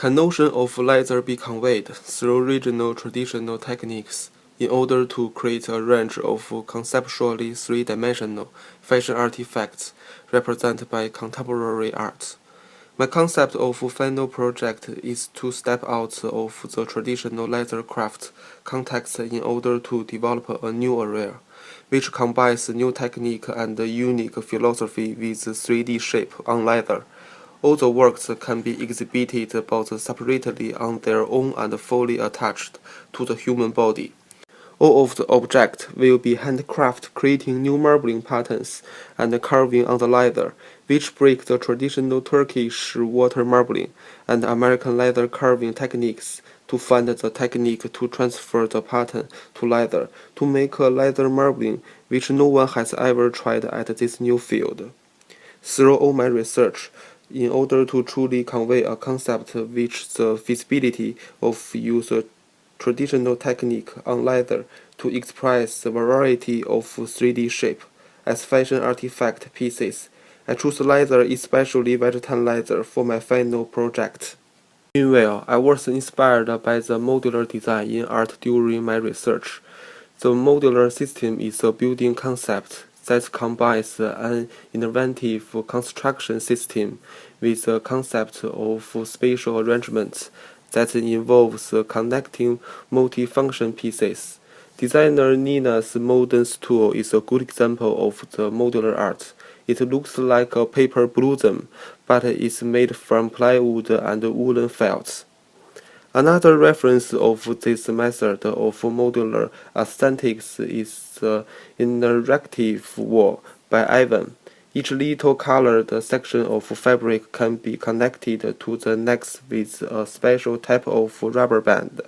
Can notion of leather be conveyed through regional traditional techniques in order to create a range of conceptually three-dimensional fashion artifacts represented by contemporary art? My concept of final project is to step out of the traditional leather craft context in order to develop a new area, which combines new technique and unique philosophy with 3D shape on leather. All the works can be exhibited both separately on their own and fully attached to the human body. All of the objects will be handcrafted, creating new marbling patterns and carving on the leather, which break the traditional Turkish water marbling and American leather carving techniques to find the technique to transfer the pattern to leather, to make a leather marbling which no one has ever tried at this new field. Through all my research, in order to truly convey a concept which the feasibility of use a traditional technique on leather to express the variety of 3D shape as fashion artifact pieces, I choose leather, especially vegetal leather, for my final project. Meanwhile, I was inspired by the modular design in art during my research. The modular system is a building concept that combines an innovative construction system with a concept of spatial arrangement that involves connecting multifunction pieces. Designer Nina's modern tool is a good example of the modular art. It looks like a paper blossom, but is made from plywood and woolen felts. Another reference of this method of modular aesthetics is the interactive wall by Ivan. Each little colored section of fabric can be connected to the next with a special type of rubber band.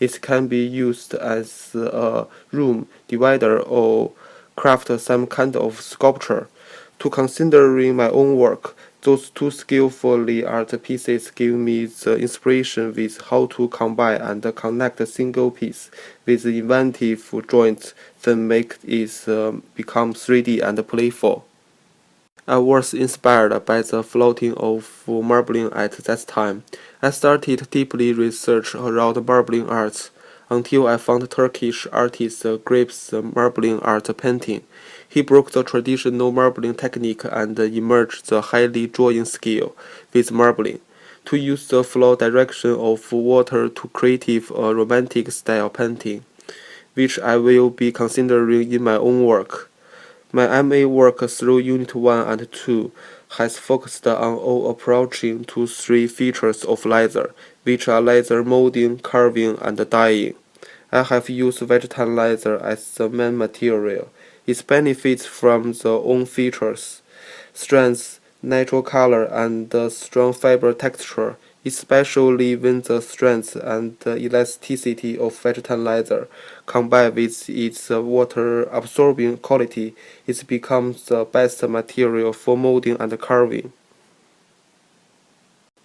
It can be used as a room divider or craft some kind of sculpture. To considering my own work, those two skillfully art pieces give me the inspiration with how to combine and connect a single piece with inventive joints that make it become 3D and playful. I was inspired by the floating of marbling at that time. I started deeply research around marbling arts until I found Turkish artist Grip's marbling art painting. He broke the traditional marbling technique and emerged the highly drawing skill with marbling, to use the flow direction of water to create a romantic style painting, which I will be considering in my own work. My MA work through Unit 1 and 2 has focused on all approaching to three features of leather, which are leather molding, carving, and dyeing. I have used vegetal leather as the main material. It benefits from the own features, strength, natural color, and strong fiber texture, especially when the strength and elasticity of vegetal leather combined with its water-absorbing quality, it becomes the best material for molding and carving.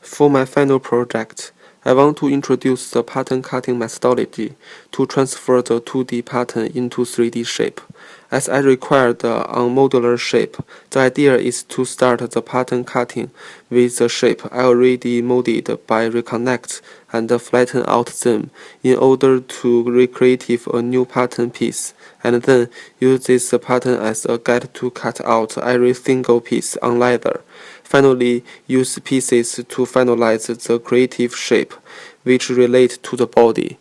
For my final project, I want to introduce the pattern cutting methodology to transfer the 2D pattern into 3D shape. As I required on modular shape, the idea is to start the pattern cutting with the shape I already molded by reconnect and flatten out them in order to recreate a new pattern piece, and then use this pattern as a guide to cut out every single piece on leather. Finally, use pieces to finalize the creative shape, which relate to the body.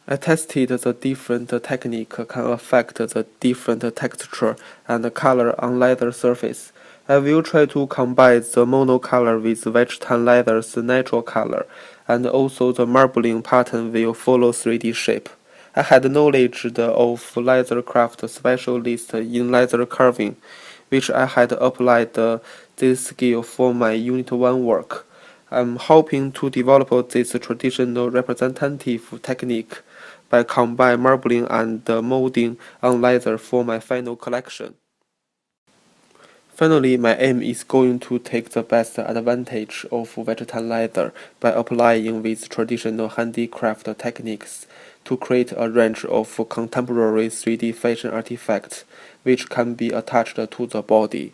I tested the different technique can affect the different texture and color on leather surface. I will try to combine the monocolor with vegetal leather's natural color, and also the marbling pattern will follow 3D shape. I had knowledge of leather craft specialist in leather carving, which I had applied this skill for my Unit 1 work. I'm hoping to develop this traditional representative technique by combining marbling and molding on leather for my final collection. Finally, my aim is going to take the best advantage of vegetal leather by applying with traditional handicraft techniques to create a range of contemporary 3D fashion artifacts which can be attached to the body.